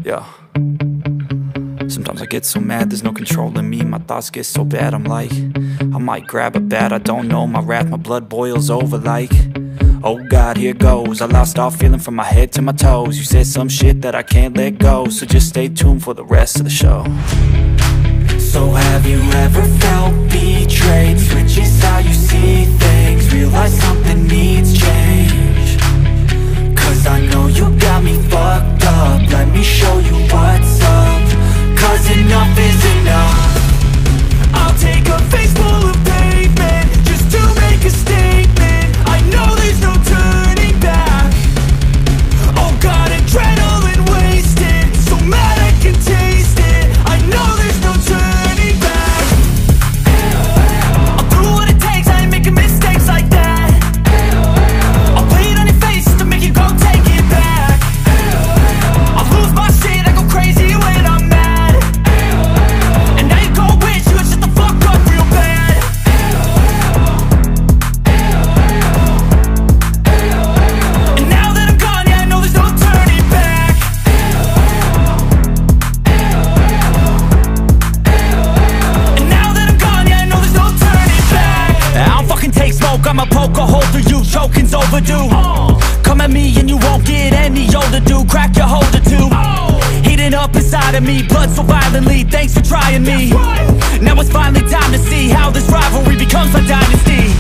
Yeah. Sometimes I get so mad, there's no controlling me. My thoughts get so bad, I'm like, I might grab a bat, I don't know. My wrath, my blood boils over like, oh God, here goes. I lost all feeling from my head to my toes. You said some shit that I can't let go, so just stay tuned for the rest of the show. So have you ever felt betrayed? Switches how you see things, realize something needs change. Cause I know you got me fucked up, let me show you what's up. Cause enough is enough. I'll take a face full of pavement just to make a statement. I know there's no turning back. Oh God, adrenaline wasted, so mad I can taste it. I know there's no turning back. I'll do what it takes, I ain't making mistakes like that. I'll play it on your face to make you go take it back. I'll lose my shit, I go crazy when I'm mad. And now you go wish you would shut the fuck up real bad. And now that I'm gone, yeah, I know there's no turning back. And now that I'm gone, yeah, I know there's no turning back. I don't fucking take smoke, I'ma poke a hole through you, choking's overdue. Come at me and you won't get any older, dude. Crack your holder too. Heating up inside of me, blood so violently, thanks for trying me. Now it's finally time to see how this rivalry becomes a dynasty.